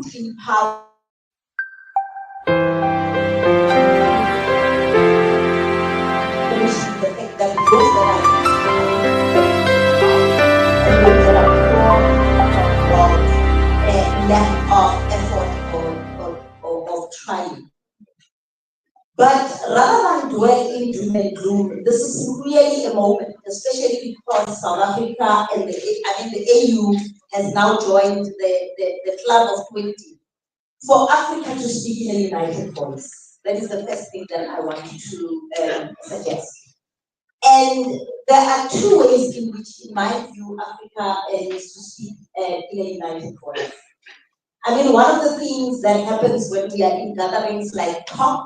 put in power the fact that those that are lack of effort or trying. But rather than dwell in doom and gloom, this is really a moment, especially because South Africa and the AU has now joined the club of 20, for Africa to speak in a united voice. That is the first thing that I want to suggest. And there are two ways in which, in my view, Africa is to speak in a united voice. I mean, one of the things that happens when we are in gatherings like COP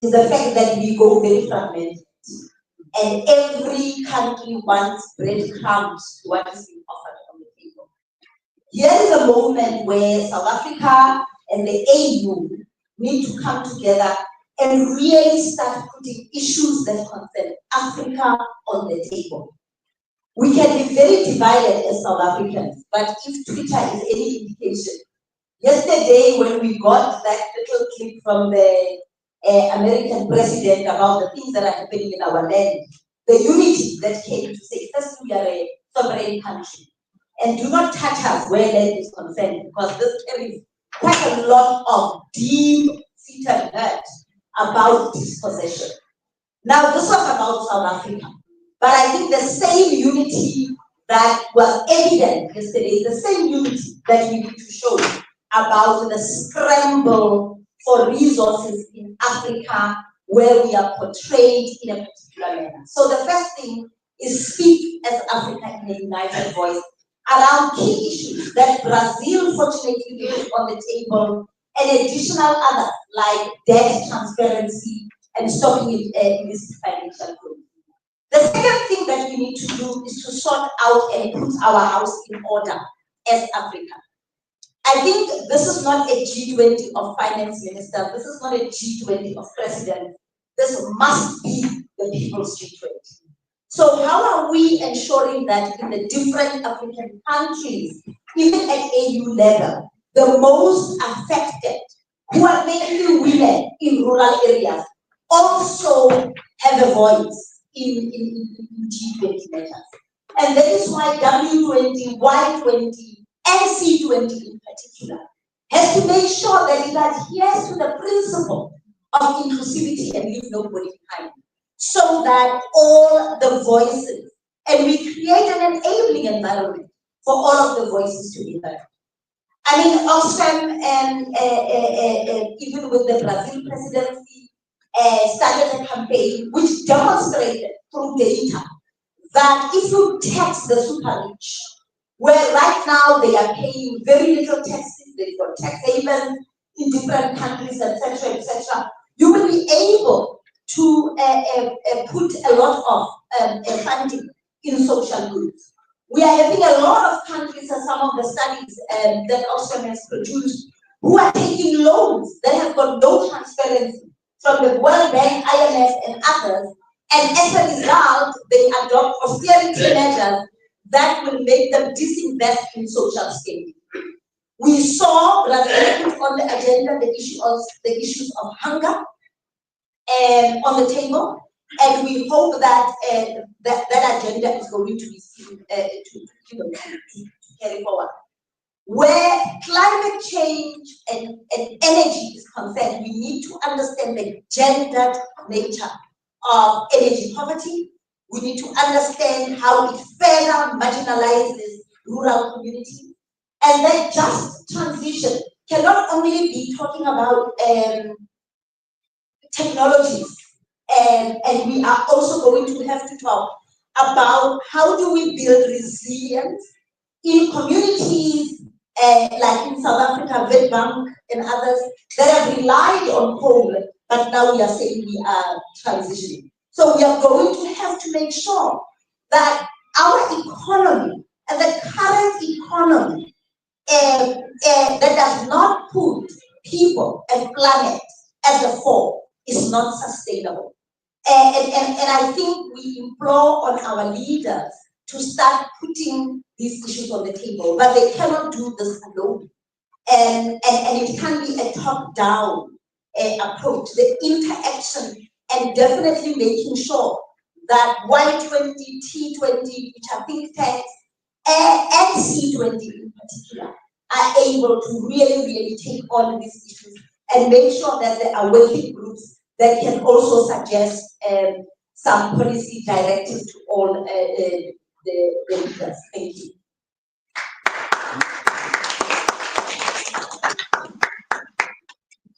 is the fact that we go very fragmented. And every country wants breadcrumbs to what is being offered on the table. Here is a moment where South Africa and the AU need to come together and really start putting issues that concern Africa on the table. We can be very divided as South Africans, but if Twitter is any indication, yesterday when we got that little clip from the American president about the things that are happening in our land, the unity that came to say, first, we are a sovereign country, and do not touch us where land is concerned, because this carries quite a lot of deep-seated hurt about dispossession. Now, this was about South Africa, but I think the same unity that was evident yesterday is the same unity that we need to show about the scramble for resources in Africa where we are portrayed in a particular manner. So the first thing is speak as Africa in a united voice around key issues that Brazil fortunately put on the table, and additional others like debt transparency and stopping illicit financial growth. The second thing that we need to do is to sort out and put our house in order as Africa. I think this is not a G20 of finance minister, this is not a G20 of president, this must be the people's G20. So how are we ensuring that in the different African countries, even at AU level, the most affected, who are mainly women in rural areas, also have a voice in G20 measures? And that is why W20, Y20, and C20 in particular has to make sure that it adheres to the principle of inclusivity and leave nobody behind, so that all the voices, and we create an enabling environment for all of the voices to be heard. I mean, Oxfam and even with the Brazil presidency started a campaign which demonstrated through data that if you tax the super rich, where right now they are paying very little taxes, they've got tax havens in different countries, etc., etc., you will be able to put a lot of funding in social goods. We are having a lot of countries, and some of the studies that Oxfam has produced, who are taking loans that have got no transparency from the World Bank, IMF, and others, and as a result, they adopt austerity measures that will make them disinvest in social scaling. We saw Brazil put on the agenda the issues of hunger on the table, and we hope that that agenda is going to be seen to carry forward. Where climate change and energy is concerned, we need to understand the gendered nature of energy poverty. We need to understand how it further marginalizes rural communities. And that just transition cannot only be talking about technologies, and we are also going to have to talk about how do we build resilience in communities like in South Africa, Witbank and others that have relied on coal, but now we are saying we are transitioning. So we are going to have to make sure that our economy and the current economy that does not put people and planet at the fore is not sustainable. And I think we implore on our leaders to start putting these issues on the table, but they cannot do this alone. and it can be a top-down approach, the interaction, and definitely making sure that Y20, T20, which are think tanks, and C20 in particular, are able to really take on these issues and make sure that there are working groups that can also suggest some policy directives to all the leaders. Thank you.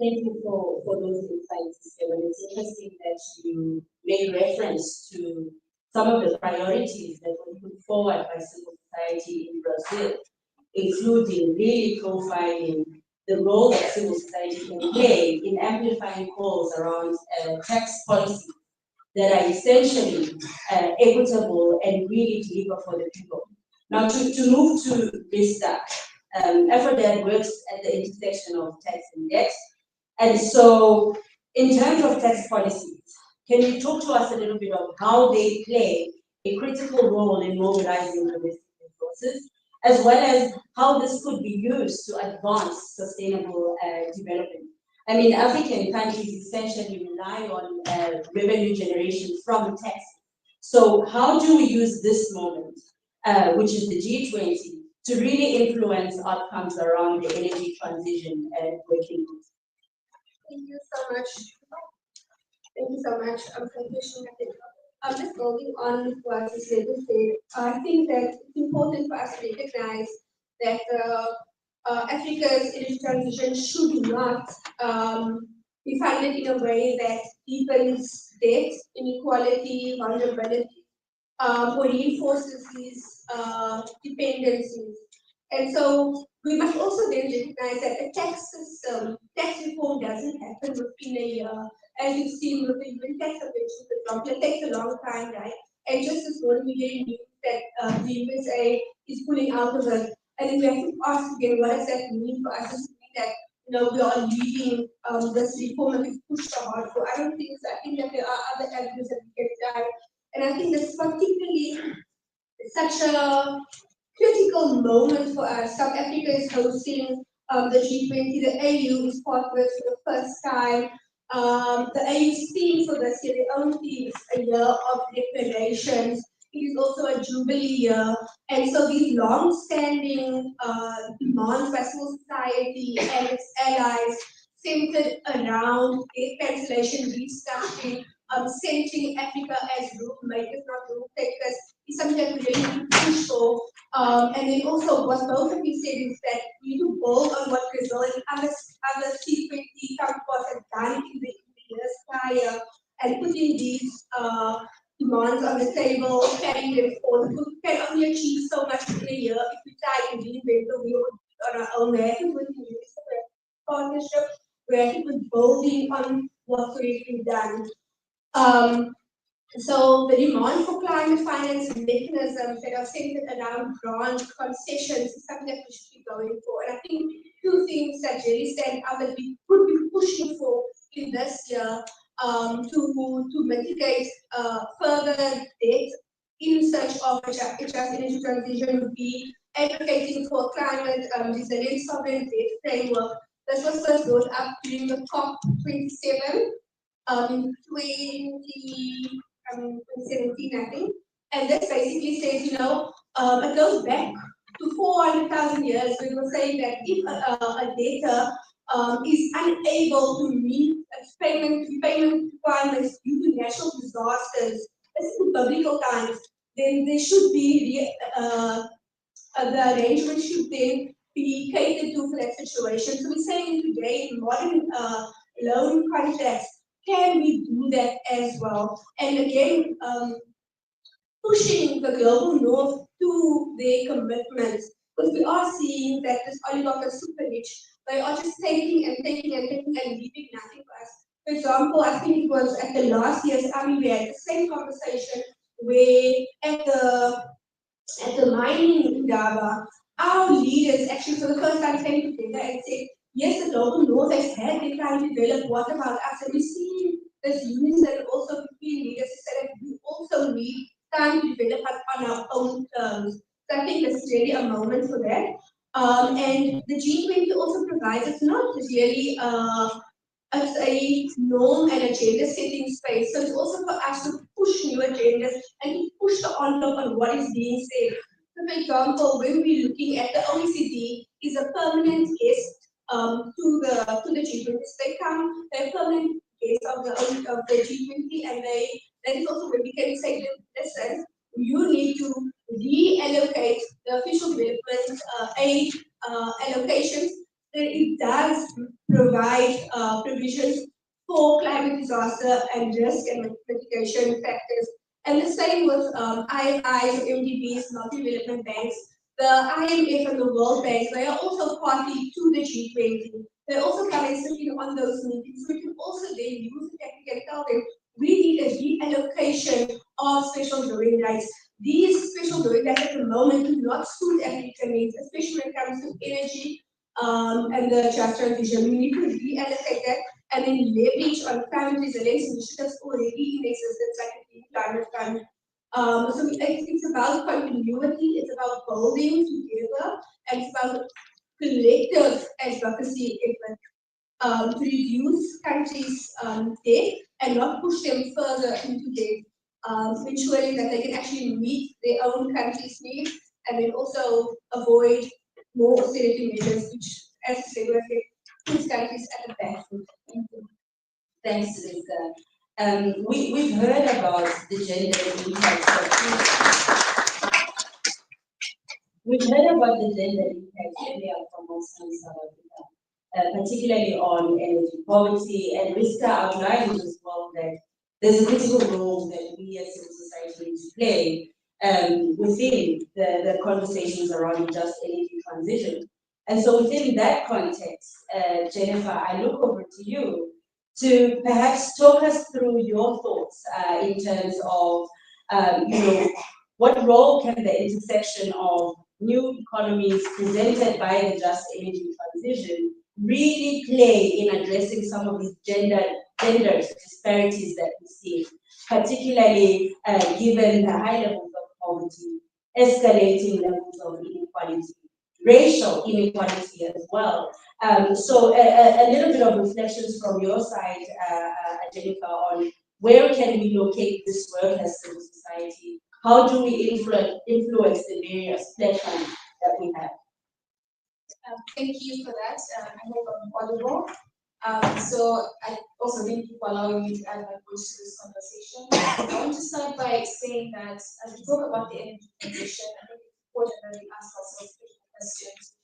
Thank you for those insights, Sarah. It's interesting that you made reference to some of the priorities that were put forward by civil society in Brazil, including really profiling the role that civil society can play in amplifying calls around tax policies that are essentially equitable and really deliver for the people. Now, to move to Vista, effort that works at the intersection of tax and debt. And so, in terms of tax policies, can you talk to us a little bit of how they play a critical role in mobilizing domestic resources, as well as how this could be used to advance sustainable development? I mean, African countries essentially rely on revenue generation from tax. So how do we use this moment, which is the G20, to really influence outcomes around the energy transition and working groups? Thank you so much. Thank you so much for pushing it. I'm just building on what you said. I think that it's important for us to recognize that Africa's energy transition should not be funded in a way that deepens debt, inequality, vulnerability, or reinforces these dependencies. And so we must also then recognize that a tax system, tax reform doesn't happen within a year. As you've seen with the UN tax convention, it takes a long time, right? And just as one million news that the USA is pulling out of it, and then we have to ask again, what does that mean for us? Does it mean that we are leading this reform and we've pushed so hard for? I don't think so. I think that there are other avenues that we can try. And I think that's particularly such a critical moment for us. South Africa is hosting the G20. The AU is part of it for the first time. The AU's theme for this year, their own theme, is a year of declarations. It is also a jubilee year. And so these long-standing demands by civil society and its allies centered around debt cancellation, restructuring, centering Africa as rule makers, not rule takers, is something that we really need to push for. And then also what both of you said is that we need to build on what Brazil and other C20 counterparts have done in the years prior and putting these demands on the table, carrying them forward. We can only achieve so much in a year if we try and reinvent the wheel on our own. We have to work in partnership. We have to put building on what's already been done. So the demand for climate finance mechanisms that are centered around grant concessions is something that we should be going for. And I think two things that really stand out that we could be pushing for in this year to mitigate further debt in search of a just energy transition would be advocating for climate resilient sovereign debt framework. This was first brought up during the COP27 in 2017, I think. And this basically says, it goes back to 400,000 years. We were saying that if a debtor is unable to meet its payment requirements due to natural disasters, especially biblical times, then there should be the arrangement should then be catered to for that situation. So we're saying today in modern loan contracts, can we do that as well? And again, pushing the global north to their commitments, because we are seeing that this oligarch is super rich. They are just taking and taking and taking and leaving nothing for us. For example, I think it was at the last year's AMI, we had the same conversation where at the mining in Indaba, our leaders actually for the first time came together and said, yes, the global north has had their time to develop, what about us? And we see this unison also between leaders to say that we also need time to develop us on our own terms. So I think it's really a moment for that. And the G20 also provides us not really as a norm and agenda setting space. So it's also for us to push new agendas and to push the envelope on what is being said. So for example, when we're looking at the OECD is a permanent guest to the G20. They come, they're permanent guests of the G20, and that is also where we can say, listen, you need to reallocate the official development aid allocations. That it does provide provisions for climate disaster and risk and mitigation factors. And the same with IFIs, MDBs, multi-development banks. The IMF and the World Bank, they are also party to the G20. They also come and sit in on those meetings. So we can also then use the technique and tell them we need a reallocation of special drawing rights. These special drawing rights at the moment do not suit African needs, especially when it comes to energy and the just transition. We need to reallocate that and then leverage on climate resilience initiatives already in existence, like the climate fund. It's about continuity, it's about building together, and it's about collective advocacy effort to reduce countries' debt and not push them further into debt, ensuring that they can actually meet their own country's needs and then also avoid more austerity measures, which, as I said, will affect these countries at the back foot. Thank you. Thanks, Lisa. We've heard about the gender impact of we've heard about the gender impact earlier from also in South Africa, particularly on energy poverty, and Rista outlined as well that there's a critical role that we as civil society need to play within the conversations around just energy transition. And so within that context, Jennifer, I look over to you to perhaps talk us through your thoughts in terms of, what role can the intersection of new economies presented by the just energy transition really play in addressing some of these gender disparities that we see, particularly given the high levels of poverty, escalating levels of inequality, racial inequality as well. So a little bit of reflections from your side, Jennifer, on where can we locate this work as civil society? How do we influence the various platforms that we have? Thank you for that. I hope I'm audible. So I also thank you for allowing me to add my voice to this conversation. I want to start by saying that as we talk about the energy transition, I think it's important that we ask ourselves questions.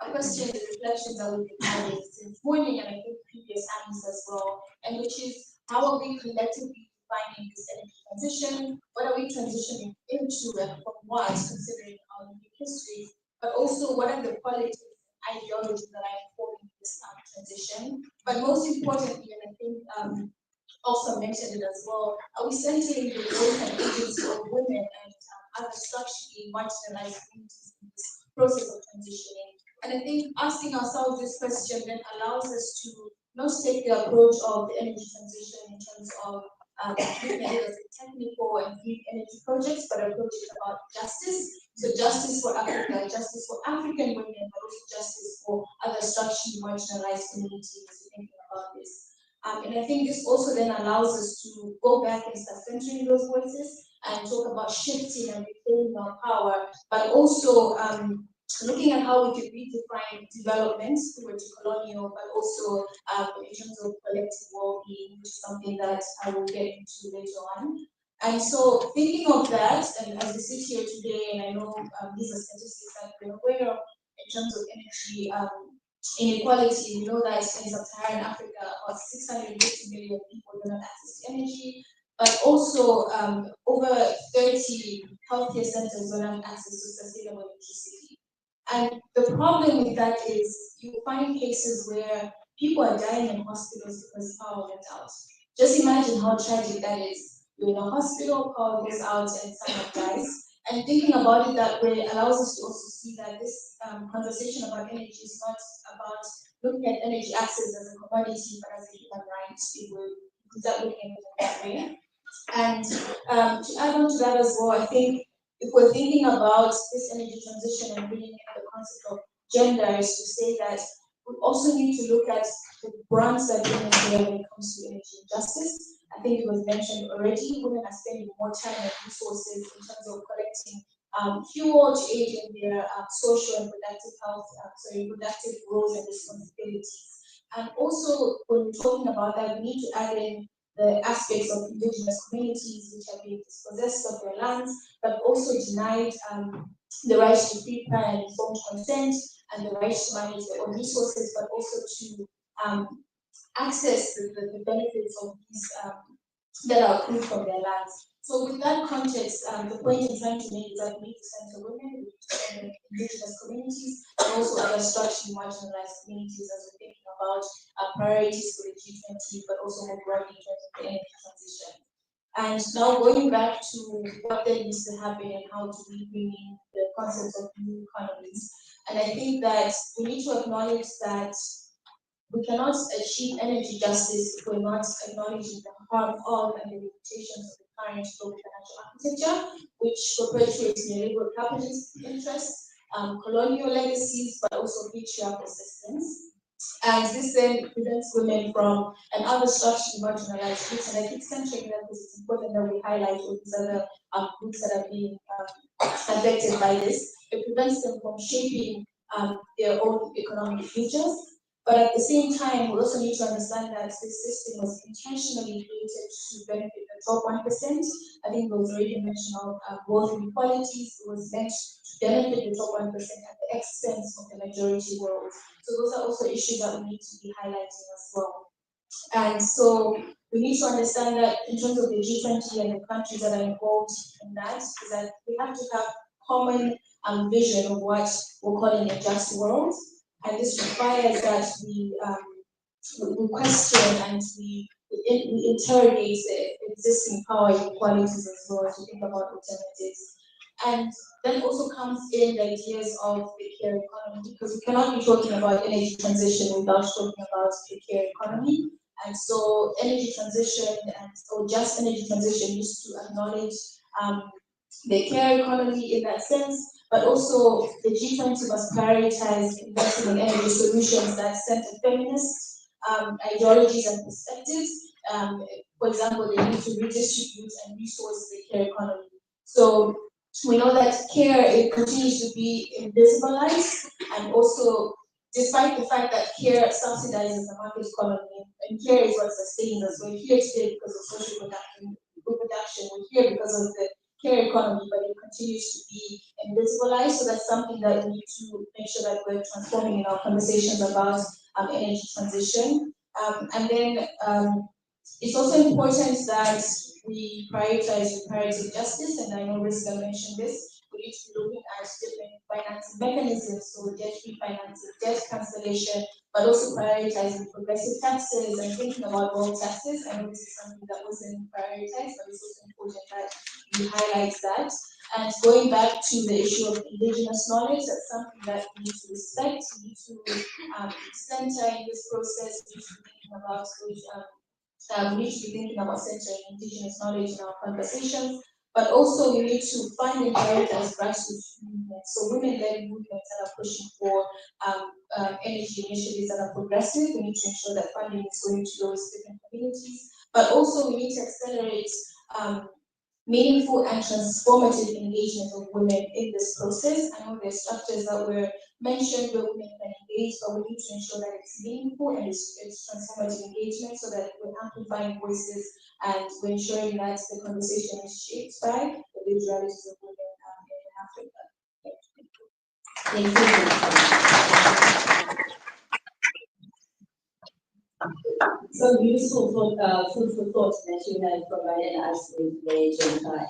A question, the reflections that we've been having since morning, and I think previous answers as well, and which is how are we collectively defining this energy transition? What are we transitioning into and from what, considering our history? But also, what are the politics and ideologies that are informing this transition? But most importantly, and I think also mentioned it as well, are we centering the role and agency of women and other structurally marginalized communities in this process of transitioning? And I think asking ourselves this question then allows us to not take the approach of the energy transition in terms of looking at it as a technical and green energy projects, but approach it about justice. So justice for Africa, justice for African women, but also justice for other structurally marginalized communities thinking about this. And I think this also then allows us to go back and start centering those voices and talk about shifting and reclaiming our power, but also looking at how we can redefine development through colonial, but also in terms of collective well-being, which is something that I will get into later on. And so thinking of that, and as we sit here today, and I know these are statistics that we're aware of in terms of energy inequality, we know that in sub-Saharan Africa, about 650 million people don't have access to energy, but also over 30 healthcare centers don't have access to sustainable electricity. And the problem with that is you find cases where people are dying in hospitals because power went out. Just imagine how tragic that is. You're in a hospital, power goes out, and someone dies. And thinking about it that way allows us to also see that this conversation about energy is not about looking at energy access as a commodity, but as a human right. We will start looking at it that way. And to add on to that as well, I think if we're thinking about this energy transition and bringing in the concept of gender is to say that we also need to look at the grants that women bear when it comes to energy justice. I think it was mentioned already, women are spending more time and resources in terms of collecting fuel to aid in their social and reproductive health, reproductive roles and responsibilities. And also, when we're talking about that, we need to add in the aspects of indigenous communities which have been dispossessed of their lands, but also denied the right to free, prior, and informed consent, and the right to manage their own resources, but also to access the benefits of these that are accrued from their lands. So with that context, the point I'm trying to make is that we need to center women, we need to center indigenous communities, and also other structurally marginalized communities as we're thinking about priorities for the G20, but also more broadly in terms of the energy transition. And now going back to what then needs to happen and how do we bring in the concept of new economies. And I think that we need to acknowledge that we cannot achieve energy justice if we're not acknowledging the harm of and the limitations of the current global financial architecture, which perpetuates neoliberal capitalist interests, colonial legacies, but also patriarchal systems. And this then prevents women from and other structurally marginalized groups. And I keep centering that because it's important that we highlight all these other groups that are being affected by this. It prevents them from shaping their own economic futures. But at the same time, we also need to understand that this system was intentionally created to benefit the top 1%. I think it was already mentioned of wealth inequalities. It was meant to benefit the top 1% at the expense of the majority world. So those are also issues that we need to be highlighting as well. And so we need to understand that in terms of the G20 and the countries that are involved in that, is that we have to have common vision of what we're calling a just world. And this requires that we question and we interrogate the existing power inequalities as well as we think about alternatives. And then also comes in the ideas of the care economy, because we cannot be talking about energy transition without talking about the care economy. And so energy transition or just energy transition needs to acknowledge the care economy in that sense, but also the G20 must prioritize investing in energy solutions that center feminist ideologies and perspectives. For example, they need to redistribute and resource the care economy. So we know that care, it continues to be invisibilized, and also despite the fact that care subsidizes the market economy, and care is what sustains us. We're here today because of social reproduction, we're here because of the care economy, but it continues to be invisibilized. So that's something that we need to make sure that we're transforming in our conversations about energy transition. And then it's also important that we prioritize reparative justice, and I know Rizka mentioned this. We need to be looking at different financing mechanisms, so debt refinancing, debt cancellation, but also prioritizing progressive taxes and thinking about wealth taxes. I know this is something that wasn't prioritized, but it's also important that we highlight that. And going back to the issue of indigenous knowledge, that's something that we need to respect, we need to center in this process, we need to be thinking about those we need to be thinking about centering indigenous knowledge in our conversations, but also we need to find and prioritize grassroots movements. So women-led movements that are pushing for energy initiatives that are progressive. We need to ensure that funding is going to those different communities, but also we need to accelerate meaningful and transformative engagement of women in this process. I know there's structures that were mentioned where women can engage, but we need to ensure that it's meaningful and it's transformative engagement so that we're amplifying voices and we're ensuring that the conversation is shaped by the visualities of women in Africa. Thank you. Some useful food for thought that you have provided us with today, Jennifer.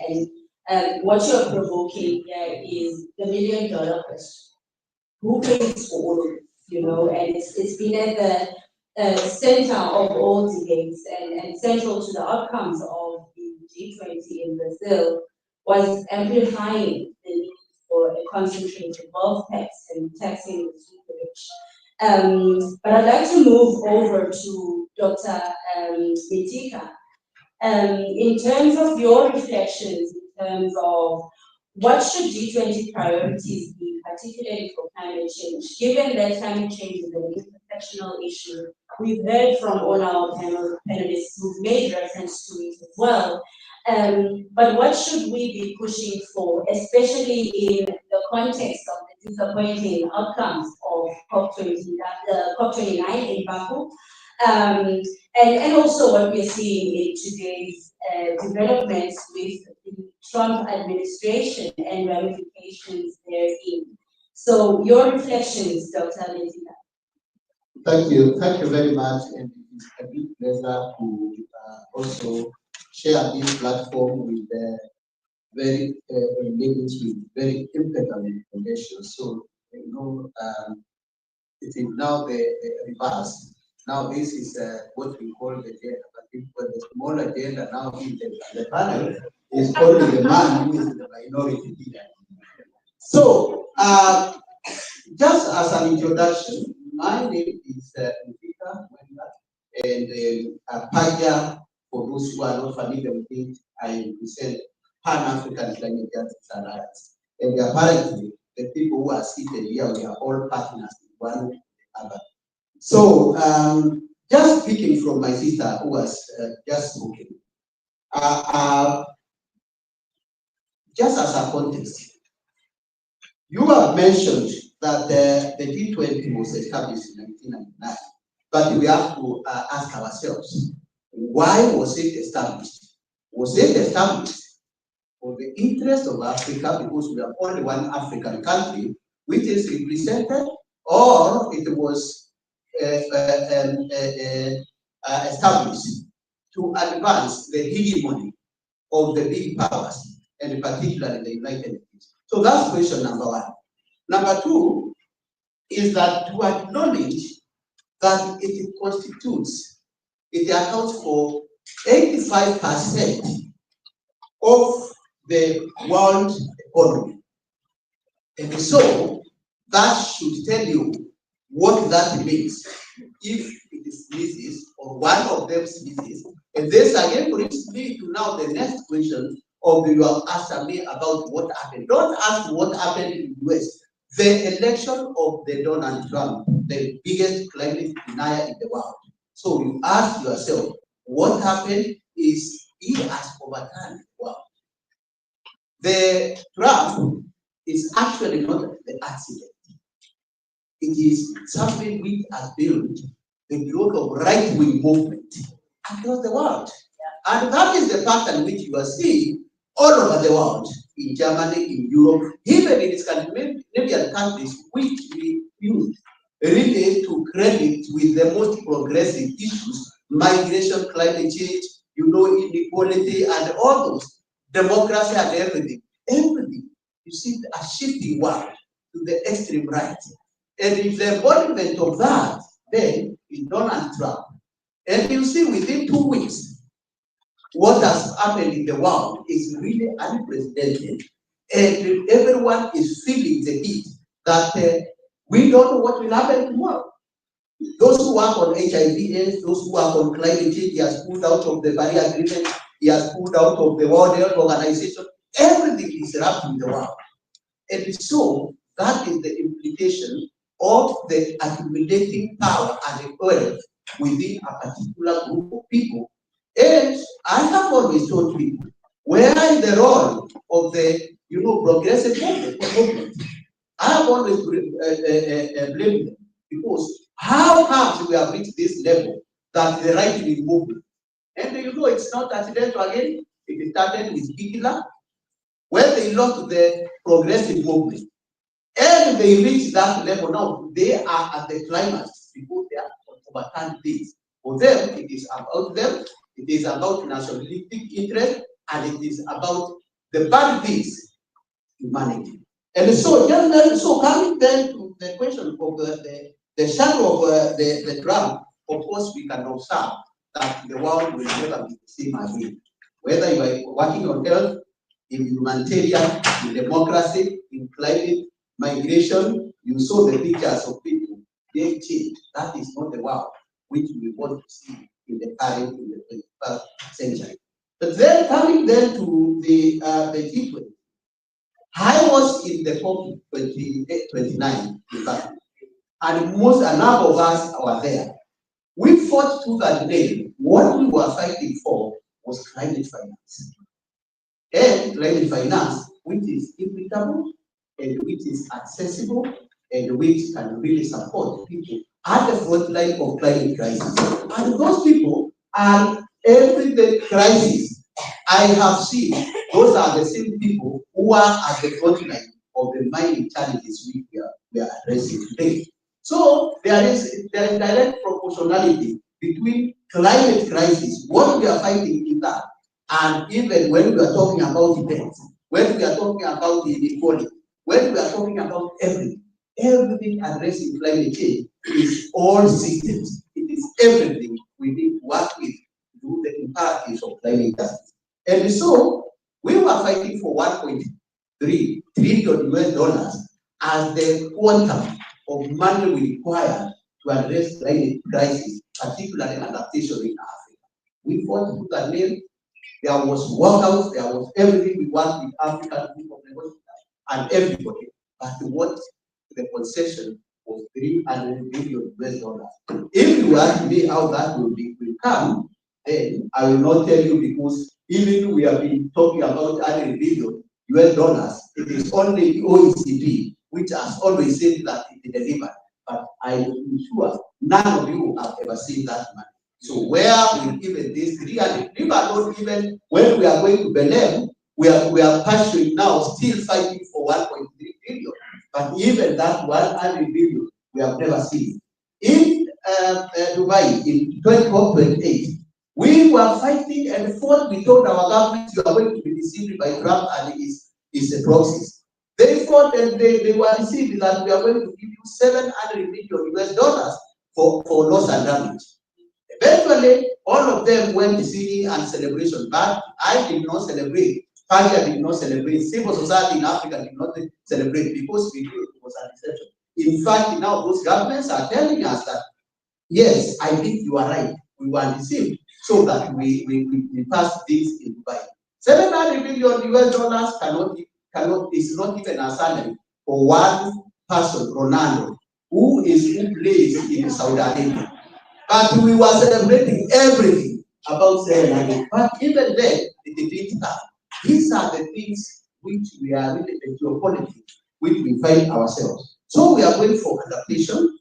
And what you're provoking here is the $1 million question. Who pays for all of it? You know, and it's been at the center of all debates and central to the outcomes of the G20 in Brazil was amplifying the need for a concentrated wealth tax and taxing the super rich. But I'd like to move over to Dr. Mitika. In terms of your reflections, in terms of what should G20 priorities be, particularly for climate change, given that climate change is an intersectional issue? We've heard from all our panelists who've made reference to it as well. But what should we be pushing for, especially in the context of the disappointing outcomes of COP29 in Baku? And also what we're seeing in today's developments with the Trump administration and ramifications therein. So your reflections, Dr. Letitia. Thank you very much, and it is a big pleasure to also share this platform with very ladies with very impeccable information. So it is now the reverse. Now this is what we call the gender, but the small agenda now in the panel is only the man who is the minority leader. So just as an introduction, my name is Mvika Mwenda, and Paja, for those who are not familiar with it, I represent Pan-African Climate Justice Alliance. And apparently, the people who are seated here, we are all partners in one other. So, just speaking from my sister who was just spoken, just as a context, you have mentioned that the G20 was established in 1999, but we have to ask ourselves, why was it established? Was it established for the interest of Africa because we are only one African country which is represented, or it was established to advance the hegemony of the big powers, and particularly the United States? So that's question number one. Number two is that to acknowledge that it constitutes, it accounts for 85% of the world economy. And so that should tell you what that means if it sneezes or one of them sneezes. And this again brings me to now the next question of you have asked me about what happened. Don't ask what happened in the US. The election of the Donald Trump, the biggest climate denier in the world. So you ask yourself, what happened is he has overturned the world. The Trump is actually not the accident. It is something which has built the growth of right-wing movement across the world. And that is the pattern which you are seeing all over the world, in Germany, in Europe, even in Scandinavian countries, which we use really to credit with the most progressive issues, migration, climate change, inequality, and all those, democracy and everything. Everything. You see a shifting world to the extreme right. And if the embodiment of that, then is Donald Trump. And you see within 2 weeks, what has happened in the world is really unprecedented. And everyone is feeling the heat that we don't know what will happen tomorrow. Those who work on HIV/AIDS, those who work on climate change, he has pulled out of the Paris Agreement, he has pulled out of the World Health Organization. Everything is wrapped in the world. And so that is the implication of the accumulating power and wealth within a particular group of people. And I have always told people, where is the role of the progressive movement? I have always blamed them, because how come we have reached this level that the right-wing movement? And it's not accidental again. It started with Hitler, when they lost the progressive movement. And they reached that level now. They are at the climax because they are overturned things. For them, it is about them, it is about nationalistic interest, and it is about the bad things humanity. And so, coming then to the question of the shadow of the Trump, of course, we can observe that the world will never be the same again. Whether you are working on health, in humanitarian, in democracy, in climate, migration, you saw the pictures of people. They change. That is not the world which we want to see in the current, in the 21st century. But then coming then to the G20. I was in the COP 29, in fact, and a number of us were there. We fought tooth and nail. What we were fighting for was climate finance. And climate finance, which is equitable, and which is accessible, and which can really support people at the front line of climate crisis. And those people are every crisis I have seen. Those are the same people who are at the front line of the mining challenges we are addressing today. So there is direct proportionality between climate crisis, what we are fighting in that, and even when we are talking about events, when we are talking about inequality, when we are talking about everything addressing climate change is all systems. It is everything we need to work with to do the imperatives of climate justice. And so we were fighting for 1.3 trillion US dollars as the quantum of money we require to address climate crisis, particularly adaptation in Africa. We fought tooth and nail. There was walkouts, there was everything we want with African people and everybody. But what the concession was 300 billion US dollars. If you ask me how that will come, then I will not tell you, because even we have been talking about 100 billion US dollars, it is only OECD which has always said that it delivered. But I am sure none of you have ever seen that money. So where we given this 300, people don't even, when we are going to Belém, we are passionate now, still fighting for 1.3 billion. But even that 100 billion, we have never seen. In Dubai, in 2028, we were fighting and fought. We told our government, you are going to be deceived by Trump and his proxies. They fought and they were deceived that we are going to give you 700 million US dollars for loss and damage. Eventually, all of them went to singing and celebration, but I did not celebrate. Fagia did not celebrate. Civil society in Africa did not celebrate, because we knew it was an exception. In fact, now those governments are telling us that, yes, I think you are right. We were deceived, so that we passed this in Dubai. 700 billion US dollars is not even a salary for one person, Ronaldo, who plays in Saudi Arabia. But we were celebrating everything about 700. But even then, it didn't come. These are the things which we are really the geopolitics which we find ourselves. So we are going for adaptation,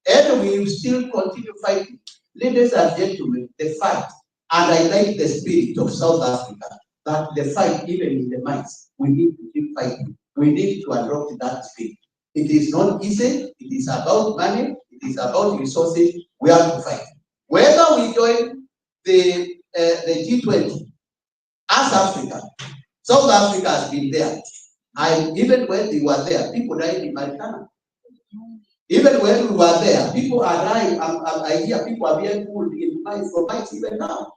and we will still continue fighting. Ladies and gentlemen, the fight, and I like the spirit of South Africa, that the fight, even in the mines, we need to keep fighting. We need to adopt that spirit. It is not easy. It is about money. It is about resources. We have to fight. Whether we join the G20 as Africa, South Africa has been there. Even when they were there, people died in Marikana. Even when we were there, people are dying. I hear people are being pulled in mines for mines even now.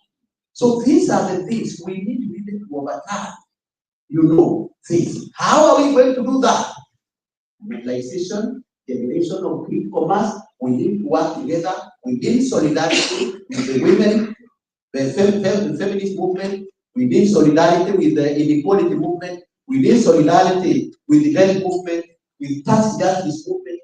So these are the things we need to overcome. Things. How are we going to do that? Mobilization, generation of green commerce. We need to work together. We need solidarity with the women, the feminist movement. We need solidarity with the inequality movement. We need solidarity with the health movement, with tax justice movement.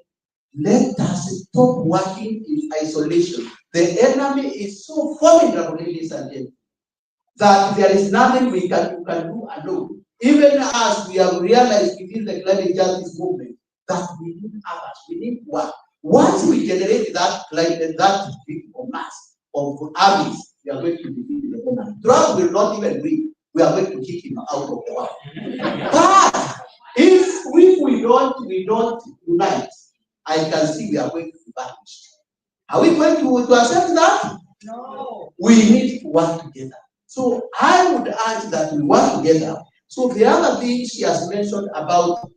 Let us stop working in isolation. The enemy is so formidable, ladies and gentlemen, that there is nothing we can do alone. Even as we have realized within the climate justice movement that we need others, we need work. Once we generate that critical mass of armies, we are going to defeat the enemy. Trump will not even win. We are going to kick him out of the world. But if we don't unite, I can see we are going to be banished. Are we going to accept that? No. We need to work together. So I would urge that we work together. So the other thing she has mentioned about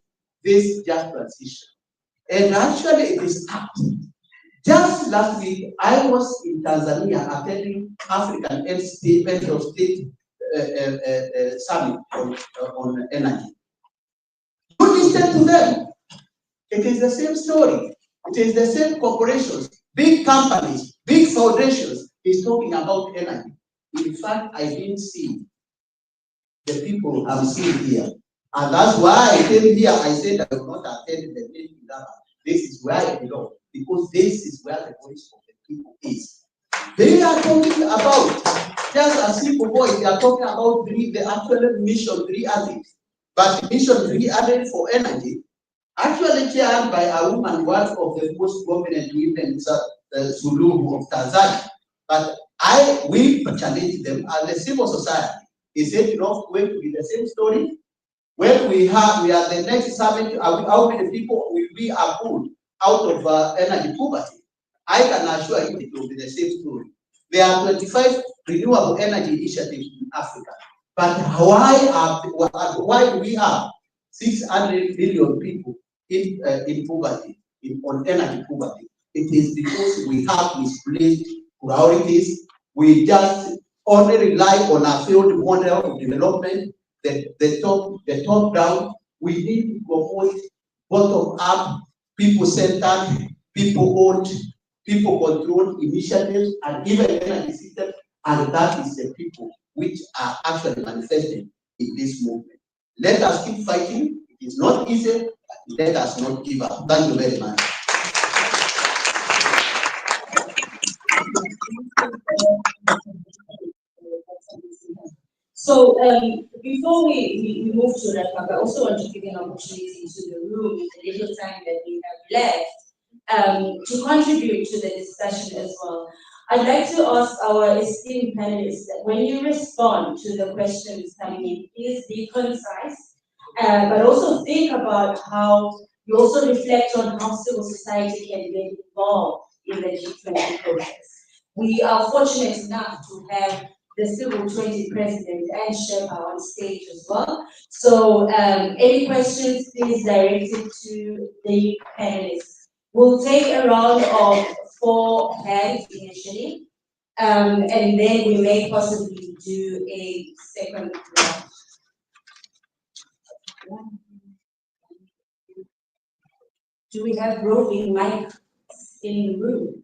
this just transition, and actually it is apt. Just last week, I was in Tanzania attending African Head of State Summit on energy. You listen to them. It is the same story. It is the same corporations, big companies, big foundations is talking about energy. In fact, I didn't see the people I'm seeing here And that's why I came here. I said I will not attend the meeting. This is where I belong, because this is where the voice of the people is. They are talking about, just a simple voice, they are talking about the actual mission 3 added. But mission 3 added for energy, actually chaired by a woman, one of the most prominent women, Suluhu of Tanzania. But we challenge them as a civil society. Is it not going to be the same story? When we are the next summit, how many people will be pulled out of energy poverty? I can assure you it will be the same story. There are 25 renewable energy initiatives in Africa. But why do we have 600 million people in poverty, on energy poverty? It is because we have misplaced priorities. We just only rely on a failed model of development, the top down. We need to promote bottom up, people-centered, people-owned, people-controlled initiatives, and even energy systems, and that is the people which are actually manifesting in this movement. Let us keep fighting. It is not easy, but let us not give up. Thank you very much. So before we move to wrap up, I also want to give an opportunity to the room, the little time that we have left, to contribute to the discussion as well. I'd like to ask our esteemed panelists that when you respond to the questions coming in, please be concise, but also think about how you also reflect on how civil society can get involved in the G20 process. We are fortunate enough to have the Civil 20 President and Sherpa on stage as well. So any questions, please direct it to the panelists. We'll take a round of 4 hands initially, and then we may possibly do a second round. Do we have roving mics in the room?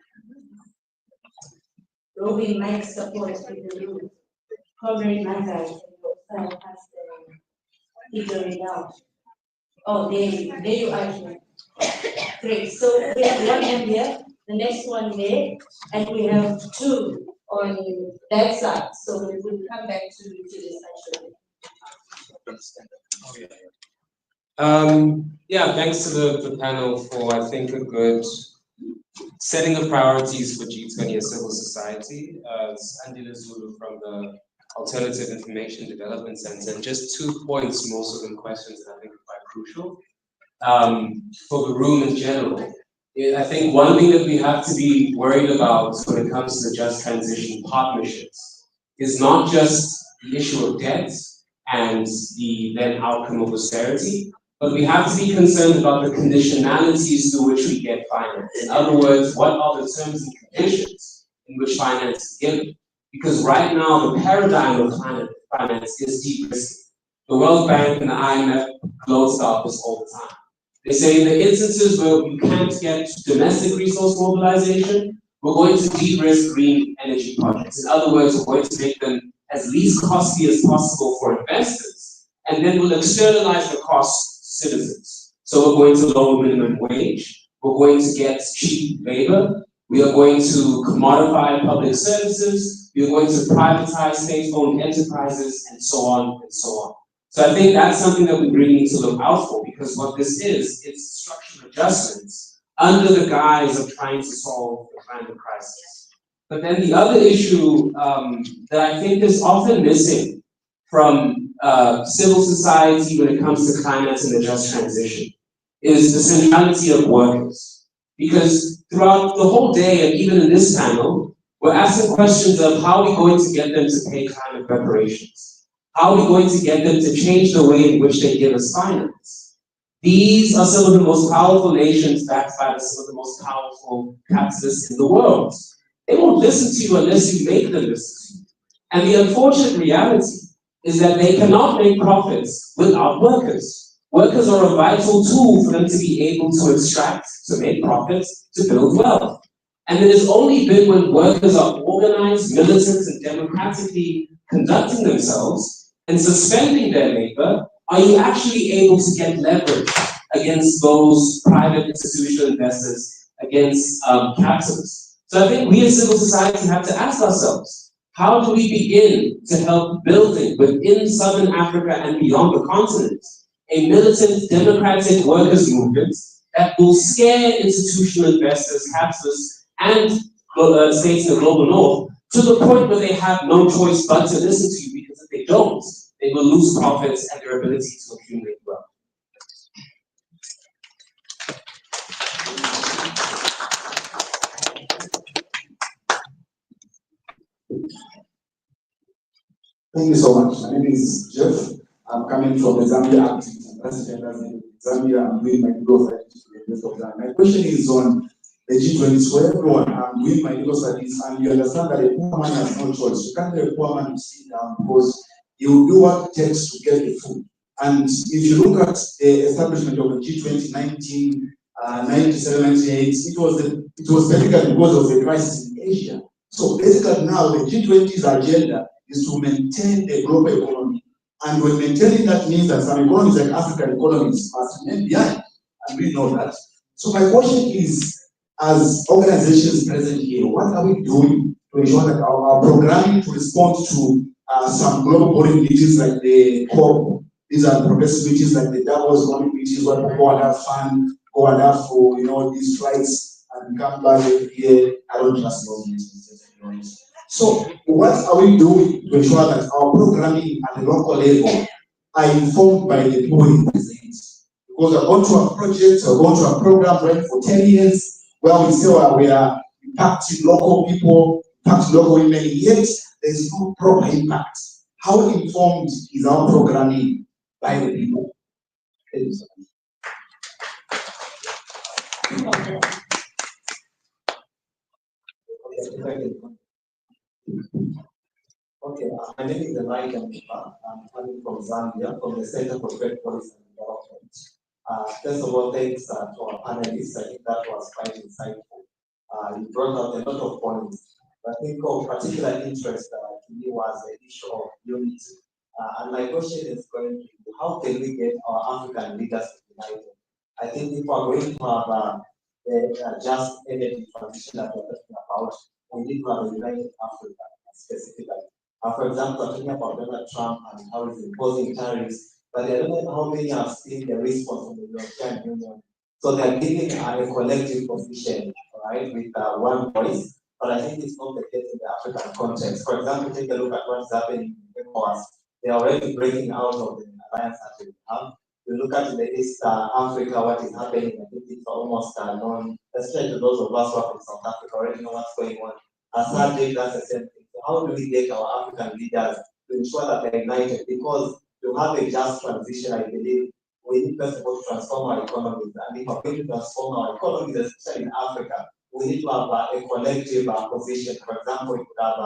Roving mic support in the room. Covering my guys, figure it out. Oh, there you are here. Great. So we have one hand here, the next one there, and we have 2 on that side. So we will come back to this actually. Yeah, thanks to the panel for, I think, a good setting of priorities for G20 and civil society. Andile Zulu from the Alternative Information Development Center, and just 2 points, most of them questions that I think are quite crucial for the room in general. I think one thing that we have to be worried about when it comes to the just transition partnerships is not just the issue of debt and the then outcome of austerity, but we have to be concerned about the conditionalities through which we get finance. In other words, what are the terms and conditions in which finance is given? Because right now, the paradigm of finance is de-risking. The World Bank and the IMF gloat about this all the time. They say in the instances where you can't get domestic resource mobilization, we're going to de-risk green energy projects. In other words, we're going to make them as least costly as possible for investors, and then we'll externalize the costs to citizens. So we're going to lower minimum wage, we're going to get cheap labor, we are going to commodify public services, we are going to privatize state-owned enterprises, and so on and so on. So I think that's something that we really need to look out for, because what this is, it's structural adjustments under the guise of trying to solve the climate crisis. But then the other issue that I think is often missing from civil society when it comes to climate and the just transition is the centrality of workers. Because throughout the whole day, and even in this panel, we're asking questions of how are we going to get them to pay climate reparations? How are we going to get them to change the way in which they give us finance? These are some of the most powerful nations backed by some of the most powerful capitalists in the world. They won't listen to you unless you make them listen to you. And the unfortunate reality is that they cannot make profits without workers. Workers are a vital tool for them to be able to extract, to make profits, to build wealth. And it has only been when workers are organized, militant, and democratically conducting themselves and suspending their labor are you actually able to get leverage against those private institutional investors, against capitalists? So I think we as civil society have to ask ourselves, how do we begin to help building within Southern Africa and beyond the continent a militant democratic workers' movement that will scare institutional investors, capitalists, and states in the global north to the point where they have no choice but to listen to you, because if they don't, they will lose profits and their ability to accumulate wealth. Thank you so much. My name is Jeff. I'm coming from the Zambia activist and president in Zambia. I'm doing my legal studies to the rest of that. My question is on the G20. So everyone, I'm doing my legal studies, and you understand that a poor man has no choice. You can't tell a poor man to sit down because he will do what it takes to get the food. And if you look at the establishment of the G20 1997, 98, it was basically because of the crisis in Asia. So basically now the G20's agenda is to maintain the global economy. And when maintaining that means that some economies like African economies must remain behind. And we know that. So my question is, as organizations present here, what are we doing to ensure that our programming to respond to some global body meetings like the COP, these are progressive meetings like the Davos economic meetings where people go and have fun, go and have for these flights and come back every year. I don't trust those meetings. So what are we doing to ensure that our programming at the local level are informed by the people we represent? Because we're going to have projects, we're going to have programs running for 10 years where we say we are impacting local people, impacting local women, yet there's no proper impact. How informed is our programming by the people? Thank you so much. Okay, my name is Indaba. I'm coming from Zambia, from the Center for Trade Policy and Development. First of all, thanks to our panelists. I think that was quite insightful. You brought out a lot of points. I think of particular interest to me was the issue of unity. And my question is going to be, how can we get our African leaders united? I think if we're going to have a just energy transition that we're talking about, we need to have a united Africa specifically. For example, talking about Donald Trump and how he's imposing tariffs, but I don't know how many have seen the response from the European Union. So they're giving a collective position, right, with one voice, but I think it's not the case in the African context. For example, take a look at what's happening in ECOWAS. They're already breaking out of the alliance that we have. You look at the East Africa, what is happening, I think it's almost known, especially to those of us who are from South Africa already know what's going on. Sadly, that's the same thing. So how do we get our African leaders to ensure that they're united? Because to have a just transition, I believe, we need first of all to transform our economies. And if we're going to transform our economies, especially in Africa, we need to have a collective position. For example, we could have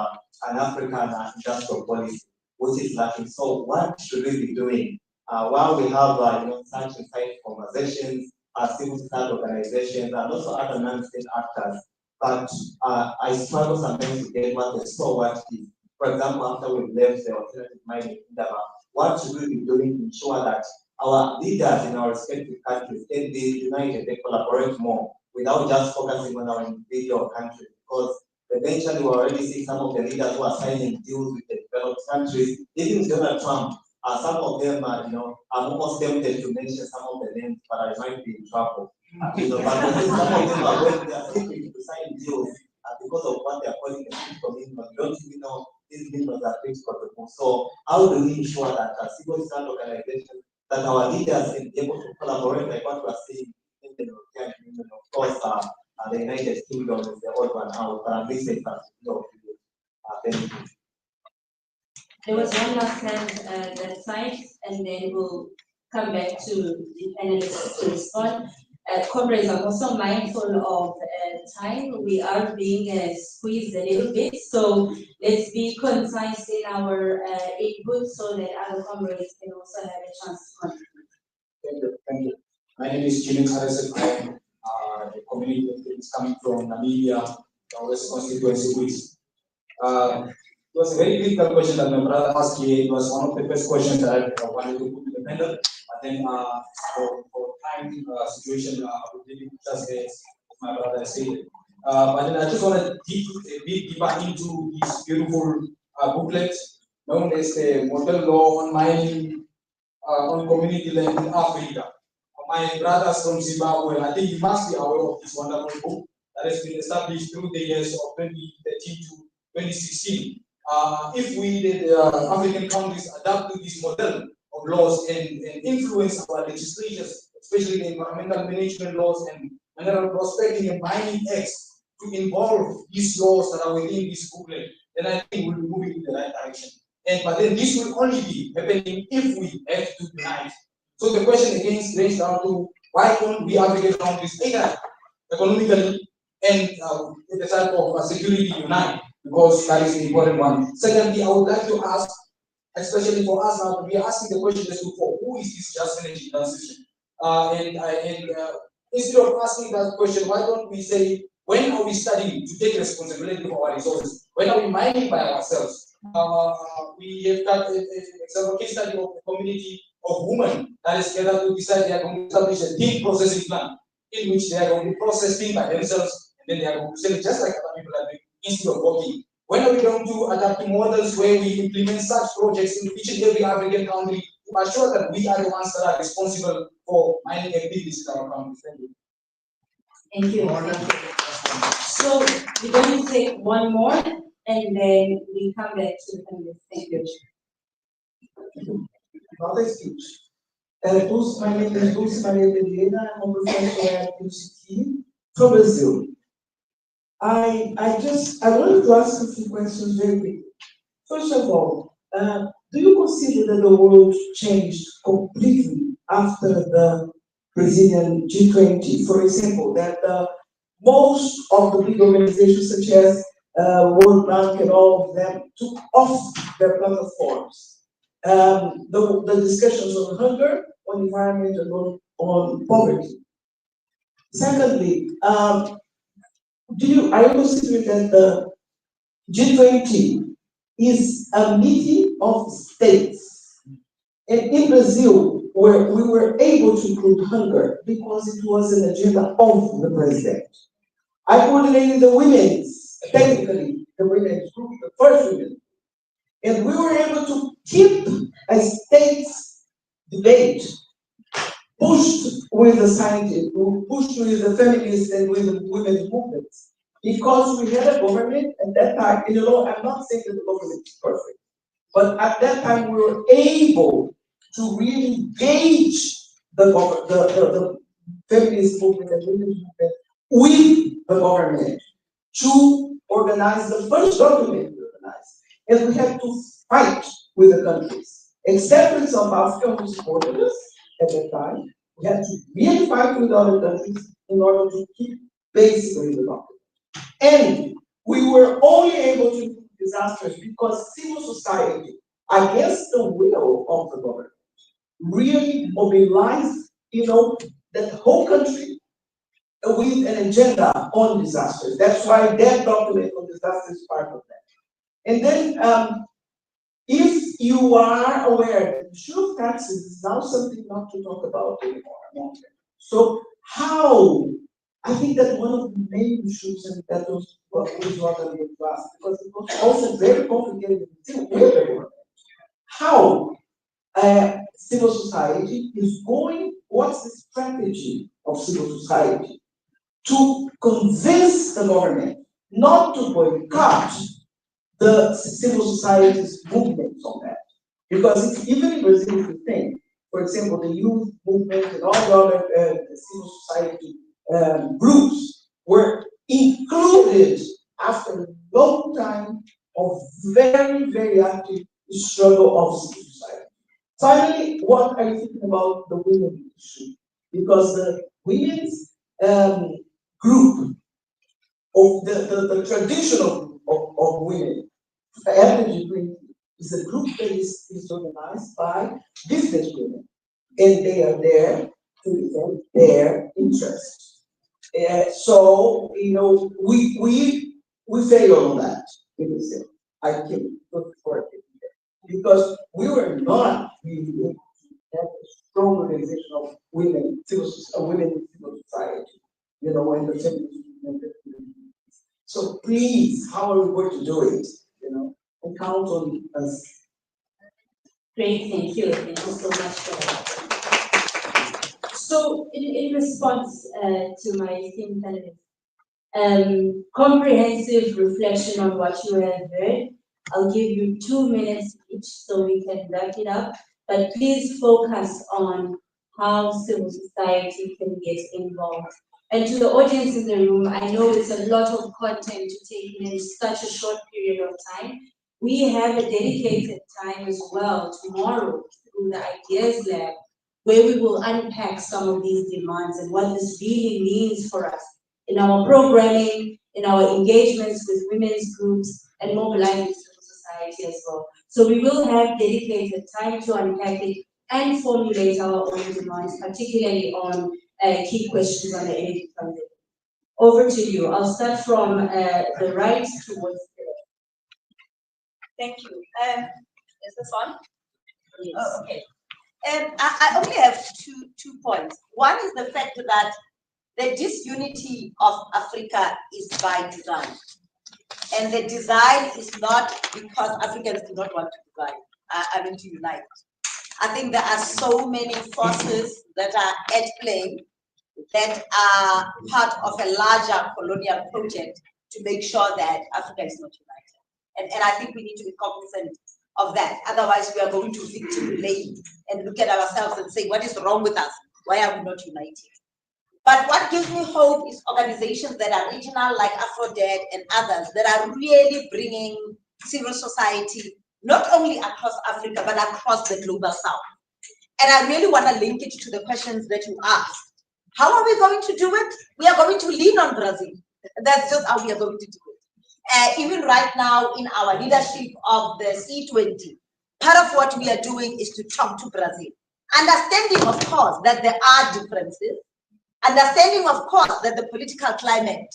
an African industrial policy, which is lacking. So what should we be doing? While we have such insightful conversations, civil society organizations, and also other non-state actors, but I struggle sometimes to get what the so what is. For example, after we've left the alternative mining in Indaba, what should we be doing to ensure that our leaders in our respective countries can be united, they collaborate more without just focusing on our individual countries? Because eventually we're already seeing some of the leaders who are signing deals with the developed countries, even Donald Trump. Some of them are, I'm almost tempted to mention some of the names, but I might be in trouble. But some of them are going, they are seeking to sign deals because of what they are calling the critical minimum. You don't even know these minimums are critical to them. So how do we ensure that civil society organizations, that our leaders can be able to collaborate like what we are seeing in the European Union? Of course, the United Kingdom is the odd one out, but at least they can thank you. There was one last hand that side, and then we'll come back to the panelists to respond. Comrades, I'm also mindful of time. We are being squeezed a little bit, so let's be concise in our input so that other comrades can also have a chance to contribute. Thank you. My name is Jimmy Harrison. I'm a community that is coming from Namibia, the West Constituency, which It was a very critical question that my brother asked here. It was one of the first questions that I wanted to put in the panel. But then for time situation, I will leave it just as my brother said. But then I just want to dig a bit deeper into this beautiful booklet known as the Model Law on Mining on Community Land in Africa. My brothers from Zimbabwe, I think you must be aware of this wonderful book that has been established through the years of 2013 to 2016. If we, the African countries, adapt to this model of laws and influence our legislatures, especially the environmental management laws and mineral prospecting and mining acts, to involve these laws that are within this booklet, then I think we'll be moving in the right direction. But then this will only be happening if we have to unite. So the question again ranges down to why don't we African countries either economically and the type of security unite, because that is the important one. Secondly, I would like to ask, especially for us now, we are asking the question as to for who is this just energy transition? Instead of asking that question, why don't we say, when are we studying to take responsibility for our resources? When are we mining by ourselves? We have got an example case study of a community of women that is gathered to decide they are going to establish a team processing plant in which they are going to process things by themselves, and then they are going to sell it just like other people are doing instead of working. When are we going to adapt to models where we implement such projects in each and every African country to assure that we are the ones that are responsible for mining activities in our country? Thank you. Thank you. So we're going to take one more and then we come back to the panelists. Thank you. Another speech. My name is Dulce Maria Pereira. I'm a professor at UCT from Brazil. I wanted to ask a few questions very quickly. First of all, do you consider that the world changed completely after the Brazilian G20? For example, that most of the big organizations such as World Bank and all of them took off their platforms. The discussions on hunger, on environment, and on poverty. Secondly, are you considering that the G20 is a meeting of states? And in Brazil, where we were able to include hunger because it was an agenda of the president. I coordinated the women's, technically, the women's group, the first women. And we were able to keep a state's debate pushed with the scientists, pushed with the feminists and with the women's movements. Because we had a government at that time, and I'm not saying that the government is perfect, but at that time we were able to really engage the feminist movement and women's movement with the government to organize the first document we organized. And we had to fight with the countries. Except in South Africa, who supported us at that time, we had to really fight with other countries in order to keep basically the document. And we were only able to do disasters because civil society, against the will of the government, really mobilized, that whole country with an agenda on disasters. That's why that document on disasters is part of that. And then, if you are aware that the issue of taxes is now something not to talk about anymore. So how? I think that one of the main issues, and that was what I was asked, because it was also very complicated with the government. How civil society is going, what's the strategy of civil society to convince the government not to boycott the civil society's movements on that? Because even in Brazil, if you think, for example, the youth movement and all the other civil society groups were included after a long time of very, very active struggle of civil society. Finally, what are you thinking about the women issue? Because the women's group of the traditional group of women, G20, is a group that is organized by business women, and they are there to defend their interests. So we fail on that in Brazil. I came for it because we were not really able to have a strong organization of women, women in civil society, you know, and the feminist movement. So please, how are we going to do it? You know, and count on us. Great, thank you. Thank you so much for that. So, in response to my esteemed panelists, comprehensive reflection on what you have heard. I'll give you 2 minutes each so we can wrap it up. But please focus on how civil society can get involved. And to the audience in the room, I know it's a lot of content to take in such a short period of time. We have a dedicated time as well tomorrow through the Ideas Lab, where we will unpack some of these demands and what this really means for us in our programming, in our engagements with women's groups, and mobilizing civil society as well. So we will have dedicated time to unpack it and formulate our own demands, particularly on key questions on the energy transition. Over to you. I'll start from the right towards the left. Thank you. Is this on? Yes. Oh, okay. I only have two points. One is the fact that the disunity of Africa is by design. And the design is not because Africans do not want to unite. I think there are so many forces that are at play that are part of a larger colonial project to make sure that Africa is not united. And I think we need to be cognizant of that. Otherwise, we are going to victim blame and look at ourselves and say, what is wrong with us? Why are we not united? But what gives me hope is organizations that are regional, like AfroDead and others, that are really bringing civil society, not only across Africa, but across the global south. And I really want to link it to the questions that you asked. How are we going to do it? We are going to lean on Brazil. That's just how we are going to do it. Even right now in our leadership of the C20, part of what we are doing is to talk to Brazil. Understanding, of course, that there are differences. Understanding, of course, that the political climate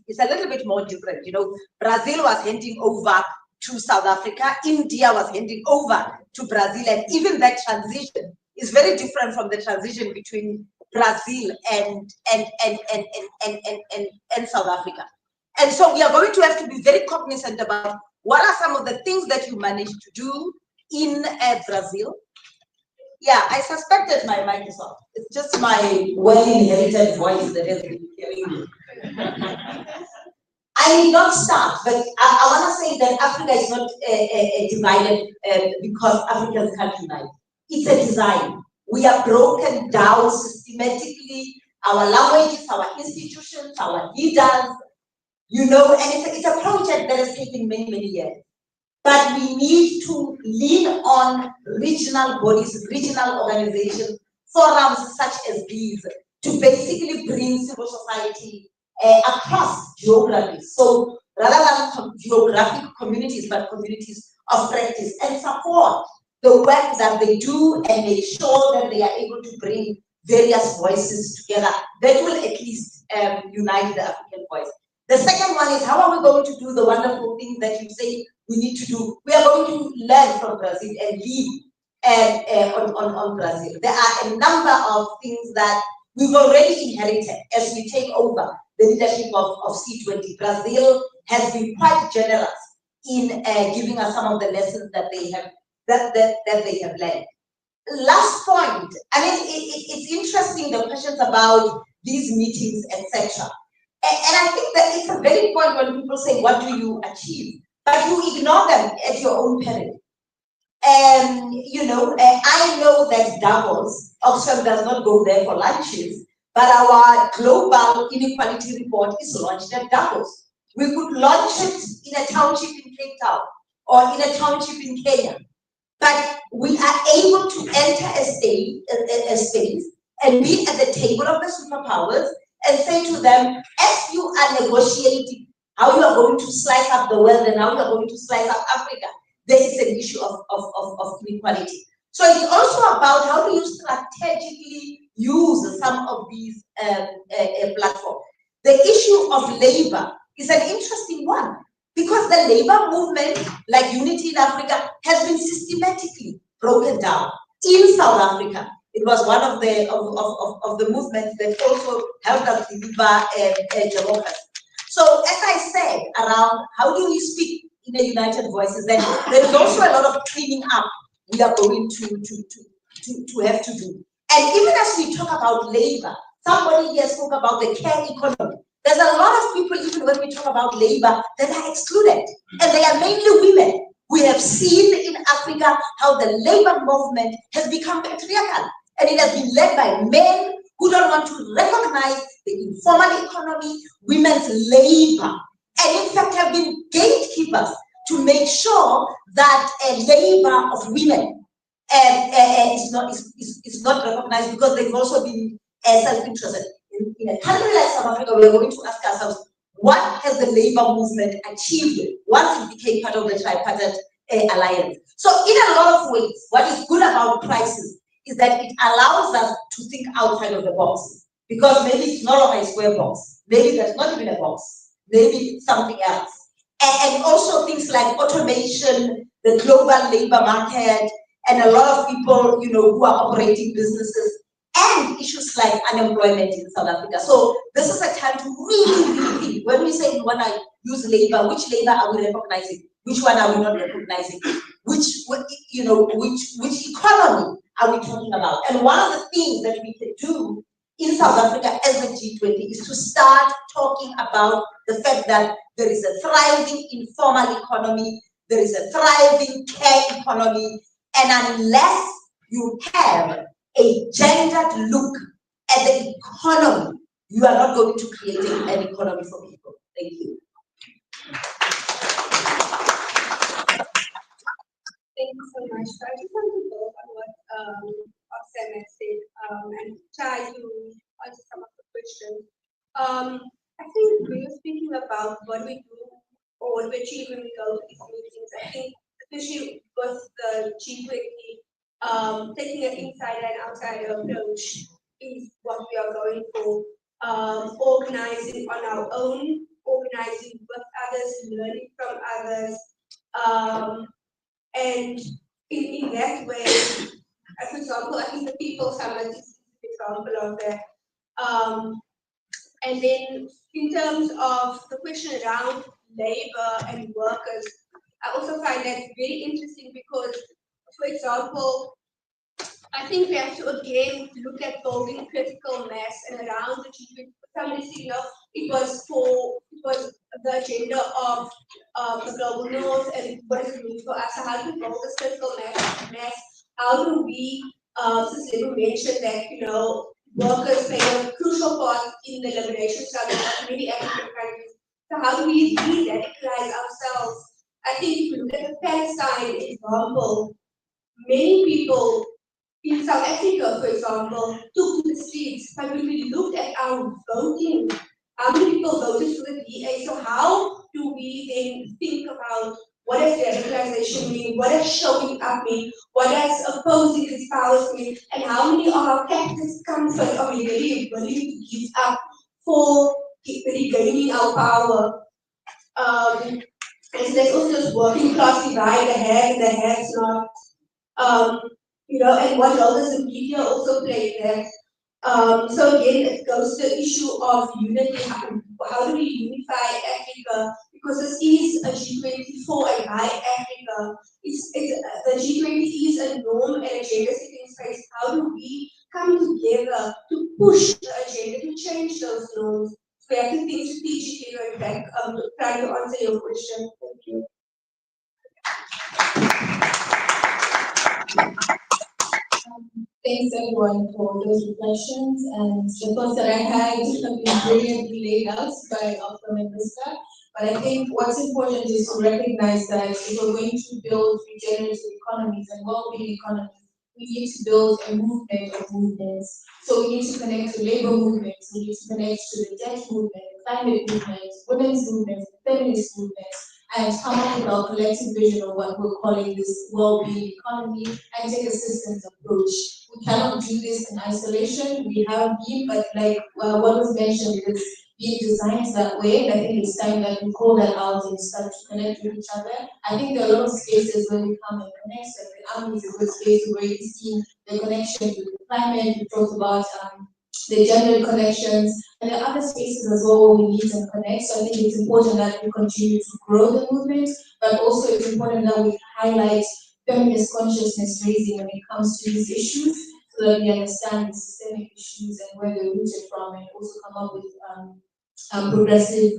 is a little bit more different. You know, Brazil was handing over to South Africa, India was handing over to Brazil, and even that transition is very different from the transition between Brazil and South Africa. And so we are going to have to be very cognizant about what are some of the things that you managed to do in Brazil. Yeah, I suspected my mic is off. It's just my well-inherited voice that has been killing me. I did not start, but I want to say that Africa is not divided because Africans can't unite. It's a design. We are broken down systematically. Our languages, our institutions, our leaders, you know, and it's a project that has taken many, many years. But we need to lean on regional bodies, regional organizations, forums such as these to basically bring civil society across geographies. So rather than geographic communities, but communities of practice, and support the work that they do and make sure that they are able to bring various voices together that will at least unite the African voice. The second one is, how are we going to do the wonderful things that you say we need to do? We are going to learn from Brazil and lead on Brazil. There are a number of things that we've already inherited as we take over the leadership of C20. Brazil has been quite generous in giving us some of the lessons that they have learned. Last point, I mean, it's interesting, the questions about these meetings, etc. And I think that it's a very point when people say, what do you achieve? But you ignore them at your own peril. And, you know, I know that Davos, Oxfam does not go there for lunches, but our global inequality report is launched at Davos. We could launch it in a township in Cape Town or in a township in Kenya. But we are able to enter a space and be at the table of the superpowers and say to them, as you are negotiating how you are going to slice up the world and how you are going to slice up Africa, there is an issue of inequality. So it's also about how do you strategically use some of these platforms. The issue of labor is an interesting one. Because the labor movement, like Unity in Africa, has been systematically broken down in South Africa. It was one of the movements that also helped us deliver democracy. So as I said, around how do we speak in a united voices, then there is also a lot of cleaning up we are going to have to do. And even as we talk about labor, somebody here spoke about the care economy. There's a lot of people, even when we talk about labor, that are excluded, and they are mainly women. We have seen in Africa how the labor movement has become patriarchal, and it has been led by men who don't want to recognize the informal economy, women's labor, and in fact have been gatekeepers to make sure that a labor of women is not recognized, because they've also been self-interested. In a country like South Africa, we are going to ask ourselves, what has the labor movement achieved once it became part of the tripartite alliance? So in a lot of ways, what is good about crisis is that it allows us to think outside of the box, because maybe it's not a square box, maybe there's not even a box, maybe it's something else. And also things like automation, the global labor market, and a lot of people, who are operating businesses, and issues like unemployment in South Africa. So this is a time to really think. When we say we want to use labor, which labor are we recognizing? Which one are we not recognizing? Which economy are we talking about? And one of the things that we can do in South Africa as a G20 is to start talking about the fact that there is a thriving informal economy, there is a thriving care economy, and unless you have a gendered look at the economy, you are not going to create an economy for people. Thank you. Thank you so much. So I just want to build on what Sam has said and try to answer some of the questions. I think when you're speaking about what we do or what we achieve when we go to these meetings, I think especially with the G20, taking an insider and outsider approach is what we are going for. Organizing on our own, organizing with others, learning from others, and in that way, for example, I think the People Summit is an example of that. And then in terms of the question around labor and workers, I also find that very interesting because, for example, I think we have to again look at building critical mass, and around the G20. Somebody said, it was the agenda of the global north, and what does it mean for us? So how do we build this critical mass? How do we, since Lebo mentioned that workers play a crucial part in the liberation struggle of many African countries. So how do we re-radicalize ourselves? I think if you look at the Palestine example, many people in South Africa, for example, took to the streets, but when we looked at our voting, how many people voted for the DA? So how do we then think about what does radicalization mean? What does showing up mean? What does opposing these powers mean? And how many of our captives comfort are we really willing to give up for regaining our power? And so there's also this working class divide, the have and the has not. And what role does the media also play there? So again, it goes to the issue of unity. How do we unify Africa? Because this is a G20 for and by Africa. The G20 is a norm and agenda setting space. How do we come together to push the agenda to change those norms? So we have to think strategically going back, trying to answer your question. Thank you. Thanks everyone for those reflections, and the thoughts that I had have been brilliantly laid out by Alfred and Krista. But I think what's important is to recognize that if we're going to build regenerative economies and well-being economies, we need to build a movement of movements. So we need to connect to labor movements, we need to connect to the debt movement, the climate movement, women's movements, feminist movements, and come up with our collective vision of what we're calling this well-being economy and take a systems approach. We cannot do this in isolation. We have been, but like what was mentioned, being designed that way, and I think it's time that we call that out and start to connect with each other. I think there are a lot of spaces where we come and connect, so the army is a good space where you see the connections with the climate, we talked about the gender connections, and there are other spaces as well where we meet and connect. So I think it's important that we continue to grow the movement, but also it's important that we highlight feminist consciousness raising when it comes to these issues, so that we understand the systemic issues and where they're rooted from, and also come up with progressive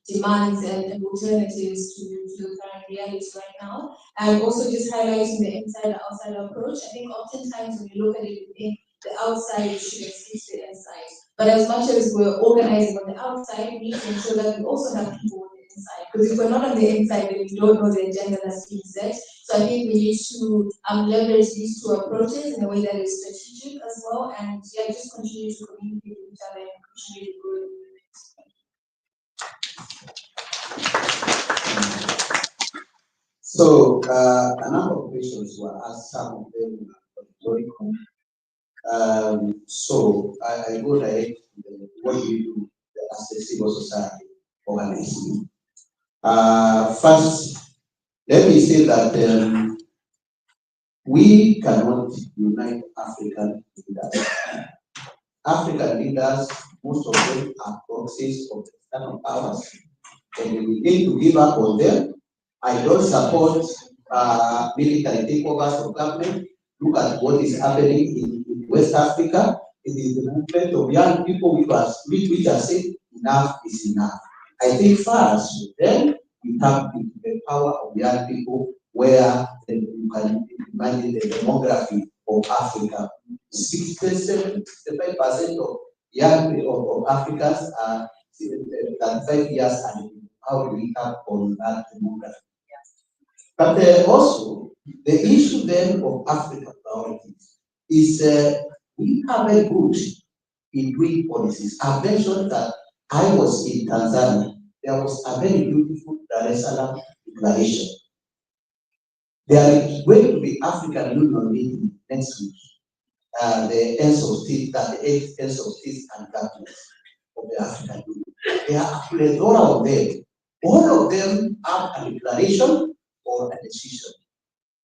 demands and alternatives to the current reality right now. And also just highlighting the inside-outside approach. I think oftentimes when you look at it, we think the outside should assist the inside. But as much as we're organizing on the outside, we need to ensure that we also have people on the inside. Because if we're not on the inside, then we don't know the agenda that's being set. So I think we need to leverage these two approaches in a way that is strategic as well, and yeah, just continue to communicate with each other and continue to grow. So a number of questions were asked, some of them were rhetorical. So I go direct to what do you do as a civil society organization. First, let me say that we cannot unite African leaders. African leaders, most of them are proxies of external powers, and we need to give up on them. I don't support military takeovers of government. Look at what is happening in West Africa. It is the movement of young people which are saying enough is enough. I think first, then we have the power of young people, where you can imagine the demography of Africa. 65% of young people of Africans are 35 years and how do we tap on that demography? But also, the issue then of African priorities is we have a good in doing policies. I mentioned that I was in Tanzania. There was a very beautiful Dar es Salaam declaration. There is going to be African Union meeting next week. The ends of state, that the 8 ends of states and governments of the African Union. There are a plethora of them. All of them have a declaration or a decision.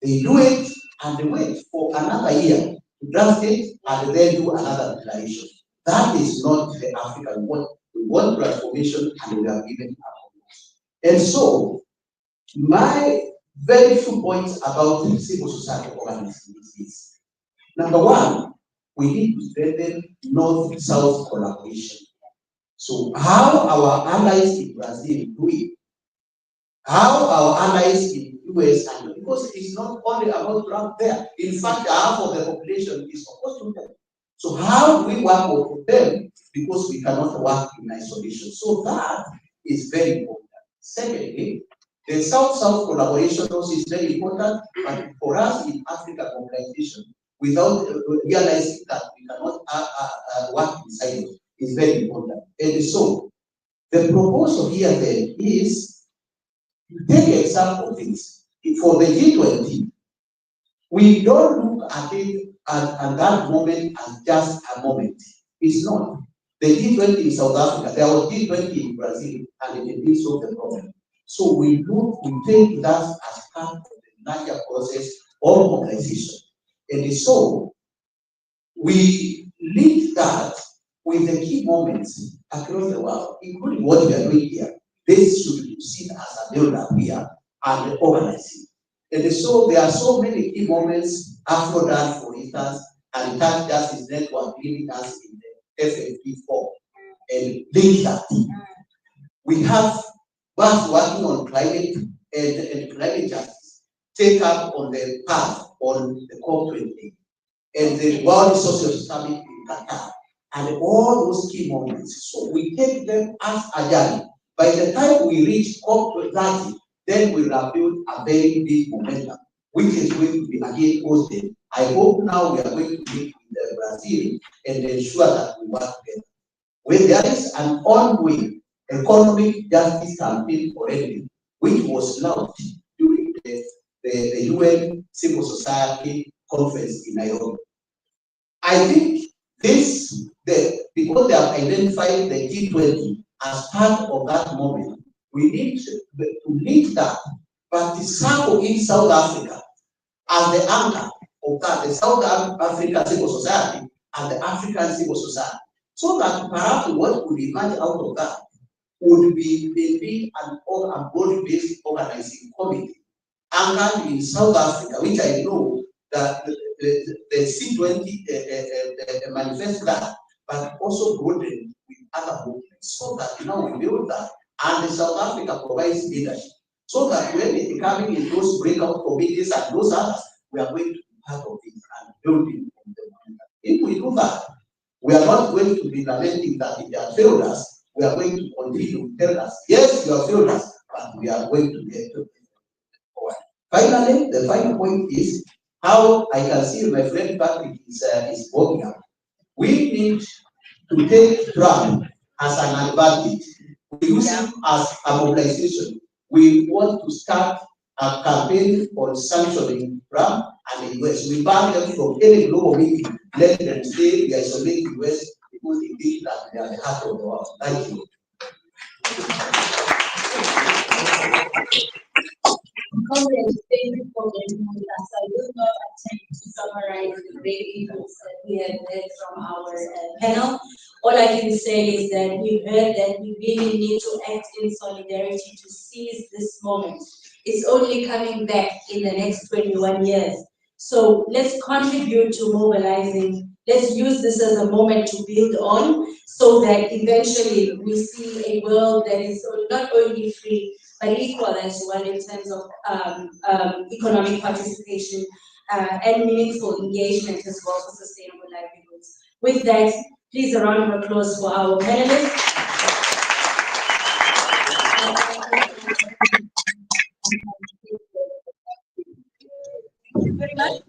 They do it and they wait for another year to draft it and then do another declaration. That is not the African one. We want transformation and we are given up. And so, my very few points about civil society organizing is this. Number one, we need to strengthen North-South collaboration. So how our allies in Brazil do it, how our allies in US, and because it's not only about Trump there. In fact, half of the population is opposed to them. So how do we work with them? Because we cannot work in isolation. So that is very important. Secondly, the South-South collaboration also is very important, but for us in Africa mobilization, without realizing that we cannot work in silos, is very important. And so, the proposal here then is to take example of things. For the G20, we don't look at it at that moment as just a moment. It's not. The G20 in South Africa, there was G20 in Brazil, and it did solve the problem. So we take that as part of the larger process of mobilization. And so we link that with the key moments across the world, including what we are doing here. This should be seen as a build-up here and organizing. And so there are so many key moments, Afro-Dance, for instance, and Tax Justice Network leading us in the FFP4 and link that. We have us working on climate and climate justice, take up on the path on the COP20 and the World Social Summit in Qatar, and all those key moments. So we take them as a journey. By the time we reach COP30, then we will have built a very big momentum, which is going to be again hosted. I hope now we are going to meet with Brazil and ensure that we work together. When there is an ongoing economic justice campaign already, which was launched during the UN Civil Society Conference in Nairobi. I think because they have identified the G20 as part of that moment. We need to lead that, but the SACCO in South Africa as the anchor of that, the South African civil society and the African civil society, so that perhaps what would emerge out of that would be maybe a body-based organizing committee anchored in South Africa, which I know that the C20 manifests that, but also broadened with other movements, so that we build that, and the South Africa provides leadership, so that when they coming in those breakout committees and those others, we are going to be part of it and building on them. If we do that, we are not going to be lamenting that if they have failed us. We are going to continue to tell us, yes, you have failed us, but we are going to get to it forward. Finally, the final point is how I can see my friend Patrick is working out. We need to take Trump as an advantage. We use him as a mobilization. We want to start a campaign on sanctioning Trump and the US. We ban them from any global meeting. Let them stay, we isolate the US because they think that they are the heart of the world. Thank you. Comrades, thank you for being with us. I will not attempt to summarize the great inputs that we have heard from our panel. All I can say is that we've heard that we really need to act in solidarity to seize this moment. It's only coming back in the next 21 years. So let's contribute to mobilizing. Let's use this as a moment to build on, so that eventually we see a world that is not only free, but equal as well in terms of economic participation and meaningful engagement as well for sustainable livelihoods. With that, please a round of applause for our panelists. Thank you very much.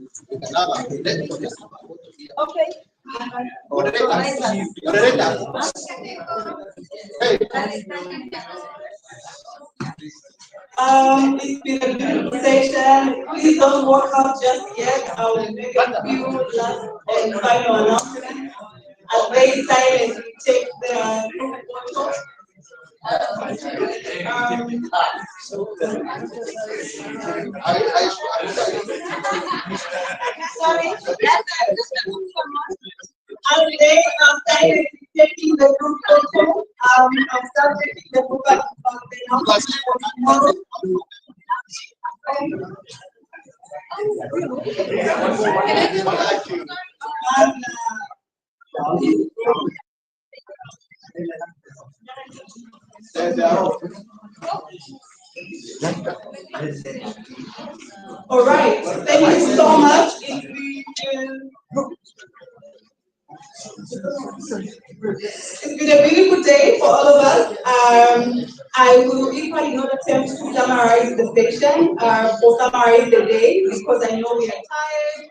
Okay. It's been a beautiful session. Please don't walk out just yet. I will make a few last and final announcements. I'll stay silent and take the group photo. Sorry, I'll stay silent taking the group photo. I'll start taking the group of the announcement for tomorrow. All right, thank you so much. It's been a beautiful day for all of us. I will equally not attempt to summarize the session or summarize the day, because I know we are tired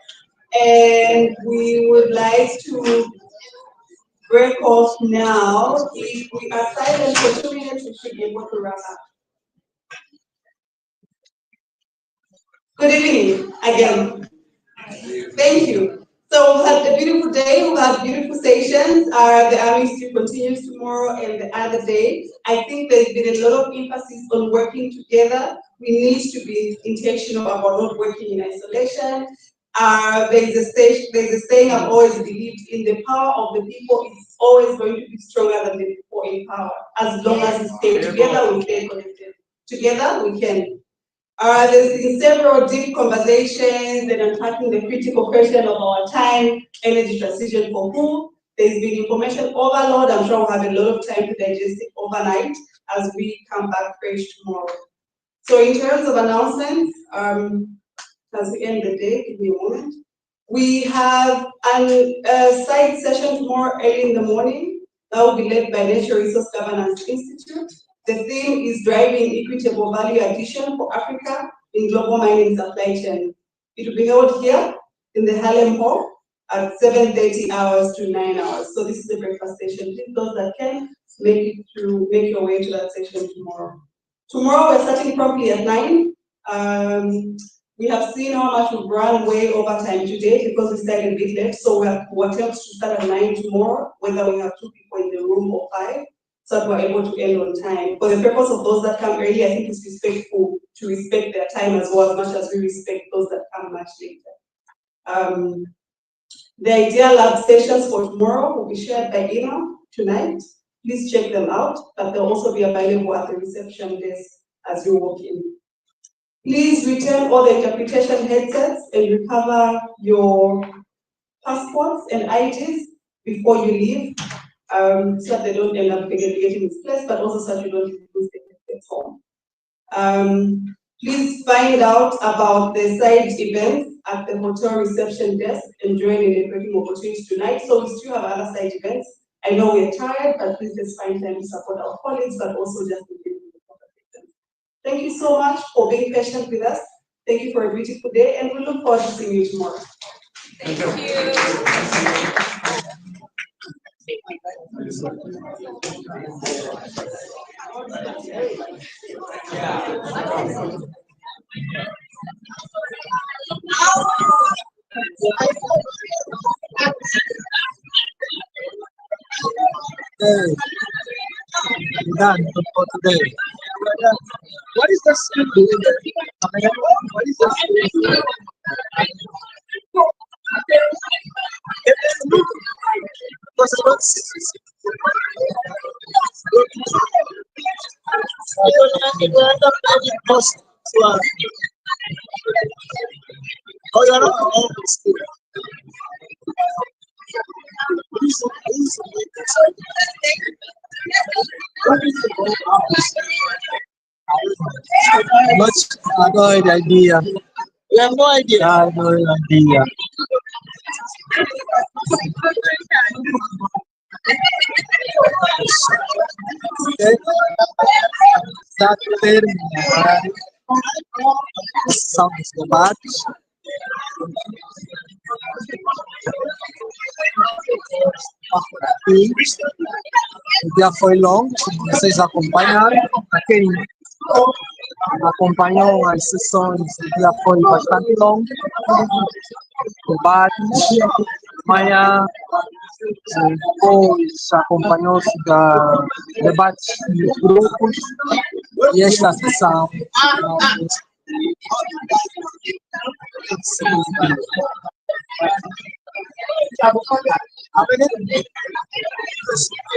and we would like to break off now. If we are silent for 2 minutes, we should be able to wrap up. Good evening again. Thank you. So we've had a beautiful day, we've had beautiful sessions. The Army still continues tomorrow and the other day. I think there's been a lot of emphasis on working together. We need to be intentional about not working in isolation. There's a saying I've always believed in: the power of the people is always going to be stronger than the people in power. As long as we stay together, we stay connected. Together, we can. There's been several deep conversations and unpacking the critical question of our time, energy transition for who. There's been information overload. I'm sure we'll have a lot of time to digest it overnight as we come back fresh tomorrow. So in terms of announcements, as we end the day, give me a moment. We have a side session tomorrow early in the morning that will be led by Natural Resource Governance Institute. The theme is driving equitable value addition for Africa in global mining supply chain. It will be held here in the Harlem Hall at 7:30 hours to 9 hours. So this is a breakfast session. Please, those that can, make your way to that session tomorrow. Tomorrow we're starting promptly at 9. We have seen how much we've run way over time today because we started a bit late. So we'll attempt to start at 9 tomorrow, whether we have 2 people in the room or 5. so that we're able to end on time. For the purpose of those that come early, I think it's respectful to respect their time as well, as much as we respect those that come much later. The idea lab sessions for tomorrow will be shared by email tonight. Please check them out, but they'll also be available at the reception desk as you walk in. Please return all the interpretation headsets and recover your passports and IDs before you leave, so that they don't end up getting misplaced, but also so that you don't lose the headsets home. Please find out about the side events at the hotel reception desk and join in the networking opportunities tonight. So we still have other side events. I know we're tired, but please just find time to support our colleagues, but also just engage in the conversation. Thank you so much for being patient with us. Thank you for a beautiful day, and we look forward to seeing you tomorrow. Thank you. Done for today. What is the school doing? What is the school doing? Oh, you're not all school. Much, I have no idea. You have no idea. I have no idea. Está terminar. São os debates. E o dia foi longo, vocês acompanharam. Para quem acompanhou as sessões, o dia foi bastante longo. Debates, amanhã depois acompanhou-se da debates nos grupos e esta sessão.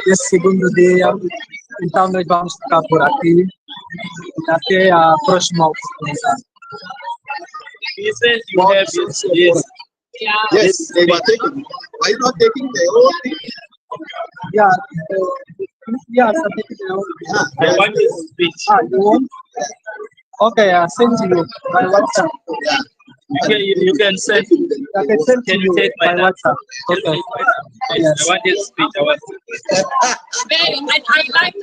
Esse segundo dia, então nós vamos ficar por aqui até a próxima oportunidade. You have this. Yes, they were taking. Are you not taking the whole thing? Yeah, yes, I'm taking the whole thing. I want this speech. You want? Okay, I'll send to you by WhatsApp. You can send. I can send to you take by WhatsApp. Okay. Yes. I want this speech. I want. I like